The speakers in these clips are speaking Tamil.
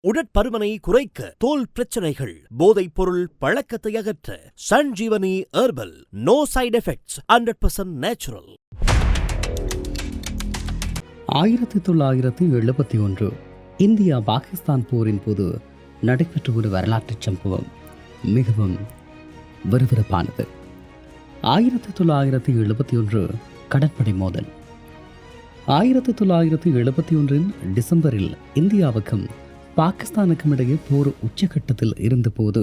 உடற்பருமனை குறைக்க, தோல் பிரச்சனைகள், போதைப் பொருள் பழக்கத்தை அகற்ற Sanjeevani herbal. No side effects, 100% natural. 1971 India Pakistan போரின் போது நடைபெற்ற ஒரு வரலாற்று சம்பவம் மிகவும் விறுவிறுப்பானது. 1971 கடற்படை மோதல். 1971 டிசம்பரில் இந்தியாவுக்கும் பாகிஸ்தானுக்கும் இடையே போர் உச்சகட்டத்தில் இருந்தபோது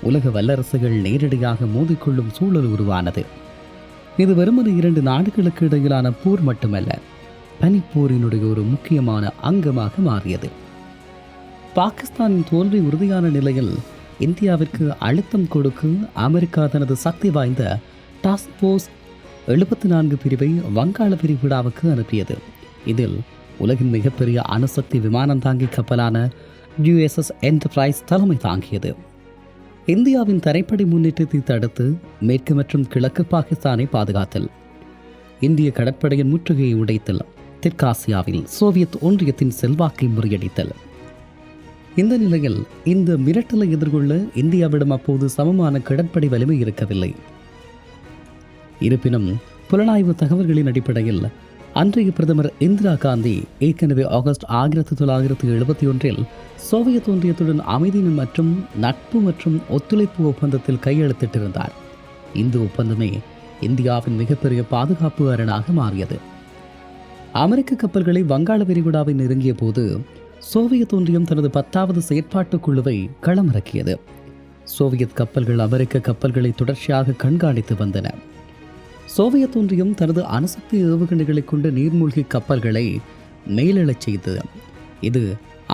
உலக வல்லரசுகள் நேரடியாக மோதிக்கொள்ளும் சூழல் உருவானது. இது வெறுமனே 2 நாடுகளுக்கு இடையிலான போர் மட்டுமல்ல, பனிப்போரினுடைய ஒரு முக்கியமான அங்கமாக மாறியது. பாகிஸ்தானின் தோல்வி உறுதியான நிலையில் இந்தியாவிற்கு அழுத்தம் கொடுக்க அமெரிக்கா தனது சக்தி வாய்ந்த டாஸ்க் போர்ஸ் 74 பிரிவை வங்காள விரிகுடாவுக்கு அனுப்பியது. இதில் உலகின் மிகப்பெரிய அணுசக்தி விமானம் தாங்கி கப்பலான USS என்டர்பிரைஸ் தலைமை தாங்கியது. இந்தியாவின் தரைப்படை முன்னேற்றத்தை தடுத்து மேற்கு மற்றும் கிழக்கு பாகிஸ்தானை பாதுகாத்தல், இந்திய கடற்படையின் முற்றுகையை உடைத்தல், தெற்காசியாவில் சோவியத் ஒன்றியத்தின் செல்வாக்கை முறியடித்தல். இந்த நிலையில் இந்த மிரட்டலை எதிர்கொள்ள இந்தியாவிடம் அப்போது சமமான கடற்படை வலிமை இருக்கவில்லை. இருப்பினும் புலனாய்வு தகவல்களின் அடிப்படையில் அன்றைய பிரதமர் இந்திரா காந்தி ஏற்கனவே ஆகஸ்ட் 1971 சோவியத் ஒன்றியத்துடன் அமைதி மற்றும் நட்பு மற்றும் ஒத்துழைப்பு ஒப்பந்தத்தில் கையெழுத்திட்டிருந்தார். இந்த ஒப்பந்தமே இந்தியாவின் மிகப்பெரிய பாதுகாப்பு அரணாக மாறியது. அமெரிக்க கப்பல்களை வங்காள விரிகுடாவை நெருங்கிய போது சோவியத் ஒன்றியம் தனது 10வது செயற்பாட்டு குழுவை களமிறக்கியது. சோவியத் கப்பல்கள் அமெரிக்க கப்பல்களை தொடர்ச்சியாக கண்காணித்து வந்தன. சோவியத் ஒன்றியம் தனது அணுசக்தி ஏவுகணைகளை கொண்ட நீர்மூழ்கி கப்பல்களை மேலெழச் செய்தது. இது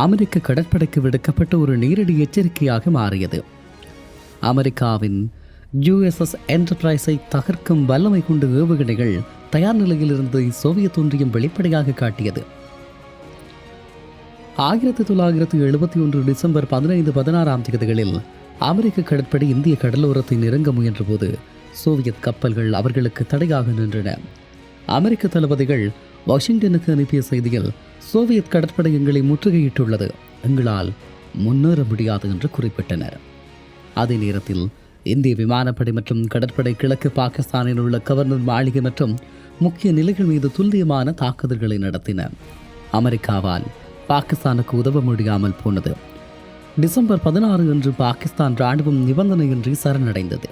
அமெரிக்க கடற்படைக்கு விடுக்கப்பட்ட ஒரு நேரடி எச்சரிக்கையாக மாறியது. அமெரிக்காவின் USS என்டர்பிரைஸை தகர்க்கும் வல்லமை கொண்ட ஏவுகணைகள் தயார் நிலையில் இருந்த சோவியத் ஒன்றியம் வெளிப்படையாக காட்டியது. 1971 டிசம்பர் 15-16 தேதிகளில் அமெரிக்க கடற்படை இந்திய கடலோரத்தை நெருங்க முயன்றபோது சோவியத் கப்பல்கள் அவர்களுக்கு தடையாக நின்றன. அமெரிக்க தளபதிகள் வாஷிங்டனுக்கு அனுப்பிய செய்தியில் சோவியத் கடற்படை எங்களை முற்றுகையிட்டுள்ளது, எங்களால் முன்னேற முடியாது என்று குறிப்பிட்டனர். அதே நேரத்தில் இந்திய விமானப்படை மற்றும் கடற்படை கிழக்கு பாகிஸ்தானில் உள்ள கவர்னர் மாளிகை மற்றும் முக்கிய நிலைகள் மீது துல்லியமான தாக்குதல்களை நடத்தின. அமெரிக்காவால் பாகிஸ்தானுக்கு உதவ முடியாமல் போனது. டிசம்பர் 16 அன்று பாகிஸ்தான் இராணுவம் நிபந்தனையின்றி சரணடைந்தது.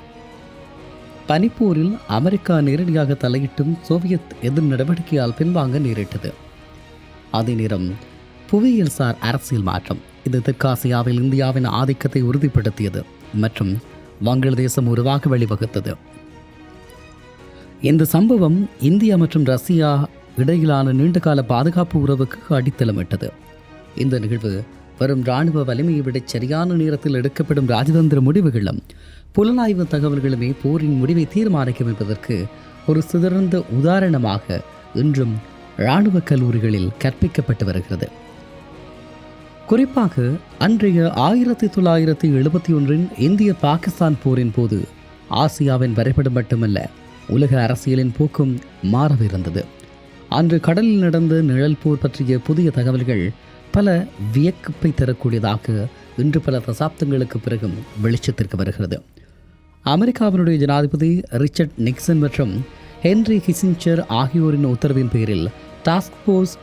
பனிப்போரில் அமெரிக்கா நேரடியாக தலையிட்டும் சோவியத் எதிர் நடவடிக்கையால் பின்வாங்க நேரிட்டது. அதே நேரம் புவியியல் சார் அரசியல் மாற்றம், இது தெற்காசியாவில் இந்தியாவின் ஆதிக்கத்தை உறுதிப்படுத்தியது மற்றும் வங்காளதேசம் உருவாக வழிவகுத்தது. இந்த சம்பவம் இந்தியா மற்றும் ரஷ்யா இடையிலான நீண்டகால பாதுகாப்பு உறவுக்கு அடித்தளமிட்டது. இந்த நிகழ்வு வரும் இராணுவ வலிமையை விட சரியான நேரத்தில் எடுக்கப்படும் ராஜதந்திர முடிவுகளும் புலனாய்வு தகவல்களுமே போரின் முடிவை தீர்மானிக்கும் என்பதற்கு ஒரு சிறந்த உதாரணமாக இன்றும் இராணுவ கல்லூரிகளில் கற்பிக்கப்பட்டு வருகிறது. குறிப்பாக அன்றைய 1971 இந்திய பாகிஸ்தான் போரின் போது ஆசியாவின் வரைபடம் மட்டுமல்ல, உலக அரசியலின் போக்கும் மாறவிருந்தது. அன்று கடலில் நடந்த நிழல் போர் பற்றிய புதிய தகவல்கள் பல வியப்பை தரக்கூடியதாக இன்று பல தசாப்தங்களுக்கு பிறகும் வெளிச்சத்திற்கு வருகிறது. அமெரிக்காவினுடைய ஜனாதிபதி ரிச்சர்ட் நிக்சன் மற்றும் ஹென்ரி கிசிஞ்சர் ஆகியோரின் உத்தரவின் பேரில் டாஸ்க் போர்ஸ்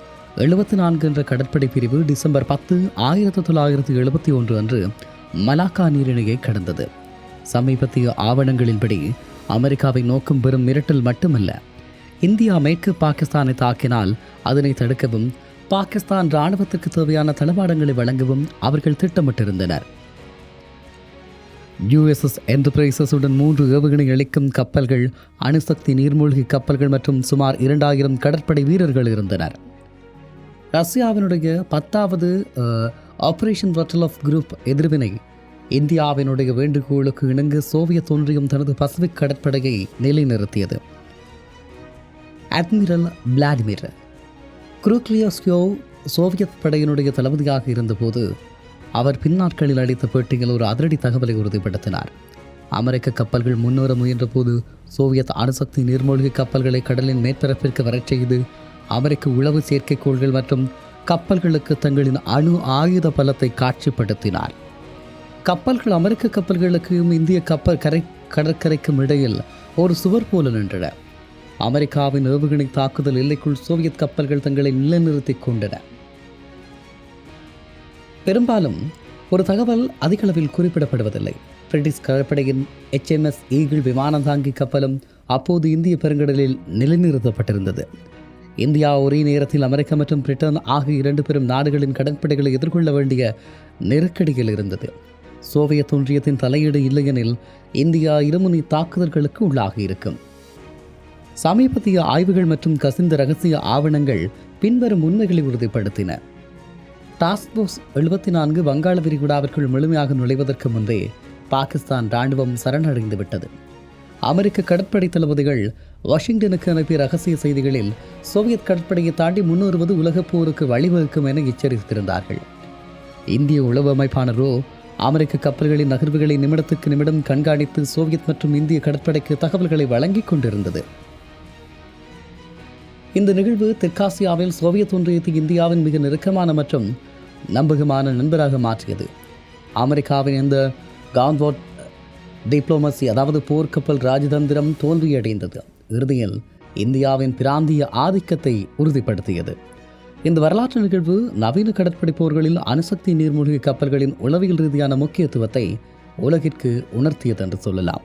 74 என்ற கடற்படை பிரிவு டிசம்பர் 10, 1971 அன்று மலாக்கா நீரிணையை கடந்தது. சமீபத்திய ஆவணங்களின்படி அமெரிக்காவை நோக்கும் பெரும் மிரட்டல் மட்டுமல்ல, இந்தியா மேற்கு பாகிஸ்தானை தாக்கினால் அதனை தடுக்கவும் பாகிஸ்தான் இராணுவத்திற்கு தேவையான தளவாடங்களை வழங்கவும் அவர்கள் திட்டமிட்டிருந்தனர். USS என்டர்பிரைசஸுடன் 3 ஏவுகணை அளிக்கும் கப்பல்கள், அணுசக்தி நீர்மூழ்கி கப்பல்கள் மற்றும் சுமார் 2000 கடற்படை வீரர்கள் இருந்தனர். ரஷ்யாவினுடைய 10வது ஆபரேஷன் வாட்டர் ஆஃப் குரூப் எதிர்வினை இந்தியாவினுடைய வேண்டுகோளுக்கு இணங்க சோவியத் ஒன்றியம் தனது பசிபிக் கடற்படையை நிலைநிறுத்தியது. அட்மிரல் விளாடிமிர் குரூக்லியோஸ்கோ சோவியத் படையினுடைய தளபதியாக இருந்தபோது அவர் பின்னாட்களில் அளித்த பேட்டியில் ஒரு அதிரடி தகவலை உறுதிப்படுத்தினார். அமெரிக்க கப்பல்கள் முன்னேற முயன்ற போது சோவியத் அணுசக்தி நீர்மூழ்கி கப்பல்களை கடலின் மேற்பரப்பிற்கு வரச் செய்து அமெரிக்க உளவு செயற்கைக்கோள்கள் மற்றும் கப்பல்களுக்கு தங்களின் அணு ஆயுத பலத்தை காட்சிப்படுத்தினார். கப்பல்கள் அமெரிக்க கப்பல்களுக்கும் இந்திய கடற்கரைக்கும் இடையில் ஒரு சுவர் போல நின்றன. அமெரிக்காவின் ஏவுகணை தாக்குதல் எல்லைக்குள் சோவியத் கப்பல்கள் தங்களை நிலைநிறுத்திக் கொண்டன. பெரும்பாலும் ஒரு தகவல் அதிகளவில் குறிப்பிடப்படுவதில்லை. பிரிட்டிஷ் கடற்படையின் HMS ஈகிள் விமானந்தாங்கி கப்பலும் அப்போது இந்திய பெருங்கடலில் நிலைநிறுத்தப்பட்டிருந்தது. இந்தியா ஒரே நேரத்தில் அமெரிக்கா மற்றும் பிரிட்டன் ஆகிய 2 பெரும் நாடுகளின் கடற்படைகளை எதிர்கொள்ள வேண்டிய நெருக்கடியில் இருந்தது. சோவியத் ஒன்றியத்தின் தலையீடு இல்லையெனில் இந்தியா இருமுனை தாக்குதல்களுக்கு உள்ளாகி இருக்கும். சமீபத்திய ஆய்வுகள் மற்றும் கசிந்த ரகசிய ஆவணங்கள் பின்வரும் உண்மைகளை உறுதிப்படுத்தின. டாஸ்க் போர்ஸ் 74 வங்காள விரிகுடாவிற்குள் முழுமையாக நுழைவதற்கு முன்பே பாகிஸ்தான் இராணுவம் சரணடைந்து விட்டது. அமெரிக்க கடற்படை தளபதிகள் வாஷிங்டனுக்கு அனுப்பிய ரகசிய செய்திகளில் சோவியத் கடற்படையை தாண்டி முன்னேறுவது உலகப் போருக்கு வழிவகுக்கும் என எச்சரித்திருந்தார்கள். இந்திய உளவு அமைப்பான ரோ அமெரிக்க கப்பல்களின் நகர்வுகளை நிமிடத்துக்கு நிமிடம் கண்காணித்து சோவியத் மற்றும் இந்திய கடற்படைக்கு தகவல்களை வழங்கிக் கொண்டிருந்தது. இந்த நிகழ்வு தெற்காசியாவில் சோவியத் ஒன்றியத்தை இந்தியாவின் மிக நெருக்கமான மற்றும் நம்பகமான நண்பராக மாற்றியது. அமெரிக்காவின் இந்த கான்வாட் டிப்ளோமசி, அதாவது போர்க்கப்பல் ராஜதந்திரம், தோல்வியடைந்தது. இறுதியில் இந்தியாவின் பிராந்திய ஆதிக்கத்தை உறுதிப்படுத்தியது. இந்த வரலாற்று நிகழ்வு நவீன கடற்படை போர்களில் அணுசக்தி நீர்மூழ்கி கப்பல்களின் உளவியல் ரீதியான முக்கியத்துவத்தை உலகிற்கு உணர்த்தியது என்று சொல்லலாம்.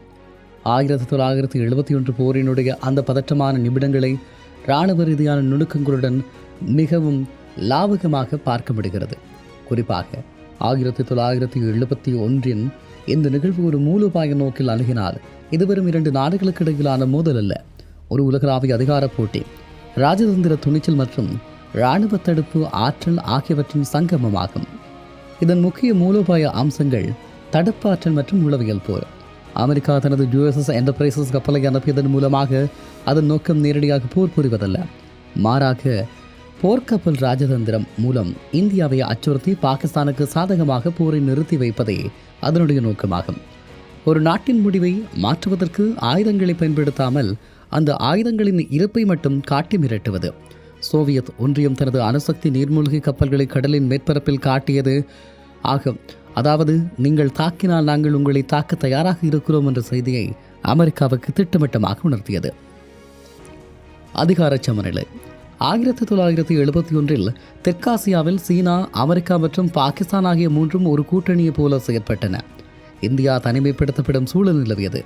1971 போரினுடைய அந்த பதற்றமான நிமிடங்களை இராணுவ ரீதியான நுணுக்கங்களுடன் மிகவும் லாபகமாக பார்க்க முடிகிறது. குறிப்பாக 1971 இந்த நிகழ்வு ஒரு மூலோபாய நோக்கில் அணுகினால் இது வெறும் 2 நாடுகளுக்கு இடையிலான மோதல் அல்ல, ஒரு உலகளாவிய அதிகார போட்டி, ராஜதந்திர துணிச்சல் மற்றும் இராணுவ தடுப்பு ஆற்றல் ஆகியவற்றின் சங்கமமாகும். இதன் முக்கிய மூலோபாய அம்சங்கள் தடுப்பாற்றல் மற்றும் உளவியல் போர். அமெரிக்கா தனது USS என்டர்பிரைசஸ் கப்பலை அனுப்பியதன் மூலமாக அதன் நோக்கம் நேரடியாக போர் புரிவதல்ல, மாறாக போர்க்கப்பல் ராஜதந்திரம் மூலம் இந்தியாவை அச்சுறுத்தி பாகிஸ்தானுக்கு சாதகமாக போரை நிறுத்தி வைப்பதே அதனுடைய நோக்கமாகும். ஒரு நாட்டின் முடிவை மாற்றுவதற்கு ஆயுதங்களை பயன்படுத்தாமல் அந்த ஆயுதங்களின் இருப்பை மட்டும் காட்டி மிரட்டுவது. சோவியத் ஒன்றியம் தனது அணுசக்தி நீர்மூழ்கி கப்பல்களை கடலின் மேற்பரப்பில் காட்டியது ஆகும். அதாவது, நீங்கள் தாக்கினால் நாங்கள் உங்களை தாக்க தயாராக இருக்கிறோம் என்ற செய்தியை அமெரிக்காவுக்கு திட்டவட்டமாக உணர்த்தியது. அதிகார சமநிலை. 1971 தெற்காசியாவில் சீனா, அமெரிக்கா மற்றும் பாகிஸ்தான் ஆகிய 3 ஒரு கூட்டணியை போல செயற்பட்டன. இந்தியா தனிமைப்படுத்தப்படும் சூழல் நிலவியது.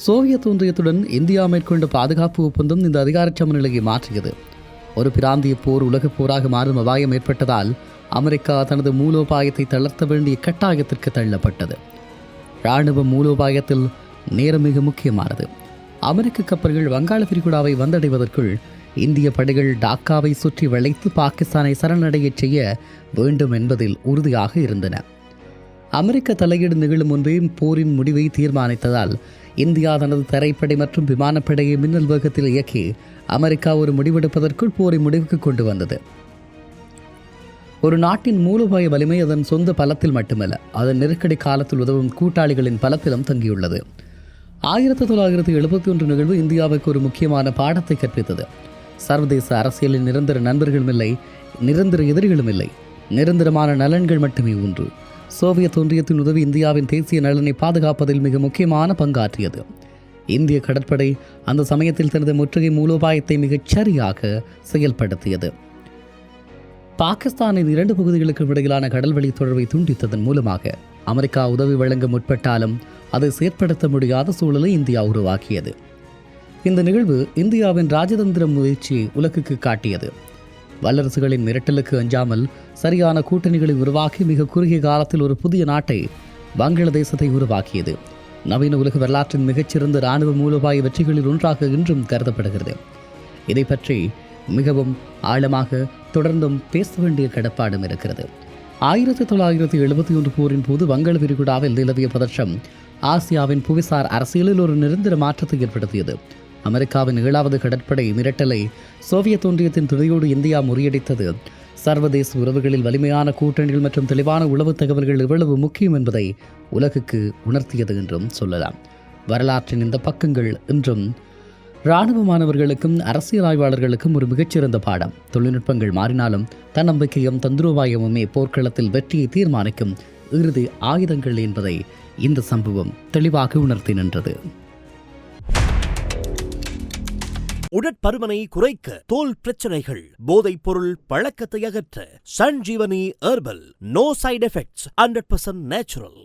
சோவியத் ஒன்றியத்துடன் இந்தியா மேற்கொண்ட பாதுகாப்பு ஒப்பந்தம் இந்த அதிகார சமநிலையை மாற்றியது. ஒரு பிராந்திய போர் உலகப் போராக மாறும் அபாயம் ஏற்பட்டதால் அமெரிக்கா தனது மூலோபாயத்தை தளர்த்த வேண்டிய கட்டாயத்திற்கு தள்ளப்பட்டது. இராணுவ மூலோபாயத்தில் நேரம் மிக முக்கியமானது. அமெரிக்க கப்பல்கள் வங்காள விரிகுடாவை வந்தடைவதற்குள் இந்திய படைகள் டாக்காவை சுற்றி வளைத்து பாகிஸ்தானை சரணடையச் செய்ய வேண்டும் என்பதில் உறுதியாக இருந்தன. அமெரிக்க தலையீடு நிகழும் முன்பே போரின் முடிவை தீர்மானித்ததால் இந்தியா தனது தரைப்படை மற்றும் விமானப்படையை மின்னல் வேகத்தில் இயக்கி அமெரிக்கா ஒரு முடிவெடுப்பதற்குள் போரை முடிவுக்கு கொண்டு வந்தது. ஒரு நாட்டின் மூலோபாய வலிமை அதன் சொந்த பலத்தில் மட்டுமல்ல, அதன் நெருக்கடி காலத்தில் உதவும் கூட்டாளிகளின் பலத்திலும் தங்கியுள்ளது. 1971 நிகழ்வு இந்தியாவுக்கு ஒரு முக்கியமான பாடத்தை கற்பித்தது. சர்வதேச அரசியலில் நிரந்தர நண்பர்களும் இல்லை, நிரந்தர எதிரிகளும் இல்லை, நிரந்தரமான நலன்கள் மட்டுமே ஒன்று. சோவியத் ஒன்றியத்தின் உதவி இந்தியாவின் தேசிய நலனை பாதுகாப்பதில் மிக முக்கியமான பங்காற்றியது. இந்திய கடற்படை அந்த சமயத்தில் தனது முற்றுகை மூலோபாயத்தை மிகச் சரியாக செயல்படுத்தியது. பாகிஸ்தானின் 2 பகுதிகளுக்கு இடையிலான கடல்வழி தொடர்பை துண்டித்ததன் மூலமாக அமெரிக்கா உதவி வழங்க முற்பட்டாலும் அதை செயற்படுத்த முடியாத சூழலை இந்தியா உருவாக்கியது. இந்த நிகழ்வு இந்தியாவின் ராஜதந்திர முயற்சியை உலகுக்கு காட்டியது. வல்லரசுகளின் மிரட்டலுக்கு அஞ்சாமல் சரியான கூட்டணிகளை உருவாக்கி மிக குறுகிய காலத்தில் ஒரு புதிய நாட்டை, வங்காளதேசத்தை உருவாக்கியது. நவீன உலக வரலாற்றின் மிகச்சிறந்த இராணுவ மூலோபாய வெற்றிகளில் ஒன்றாக இன்றும் கருதப்படுகிறது. இதை பற்றி மிகவும் ஆழமாக தொடர்ந்தும் பேச வேண்டிய கடப்பாடும் இருக்கிறது. 1971 போரின் போது வங்காள விரிகுடாவில் நிலவிய பதற்றம் ஆசியாவின் புவிசார் அரசியலில் ஒரு நிரந்தர மாற்றத்தை ஏற்படுத்தியது. அமெரிக்காவின் 7வது கடற்படை மிரட்டலை சோவியத் ஒன்றியத்தின் துணையோடு இந்தியா முறியடித்தது. சர்வதேச உறவுகளில் வலிமையான கூட்டணிகள் மற்றும் தெளிவான உளவு தகவல்கள் எவ்வளவு முக்கியம் என்பதை உலகுக்கு உணர்த்தியது என்றும் சொல்லலாம். வரலாற்றின் இந்த பக்கங்கள் இன்றும் இராணுவ மாணவர்களுக்கும் அரசியல் ஆய்வாளர்களுக்கும் ஒரு மிகச்சிறந்த பாடம். தொழில்நுட்பங்கள் மாறினாலும் தன்னம்பிக்கையும் தந்திரோபாயமுமே போர்க்களத்தில் வெற்றியை தீர்மானிக்கும் இறுதி ஆயுதங்கள் என்பதை இந்த சம்பவம் தெளிவாக உணர்த்தி நின்றது. உடற்பருமனை குறைக்க, தோல் பிரச்சனைகள், போதைப் பொருள் பழக்கத்தை அகற்ற Sanjeevani herbal. No side effects, 100% natural.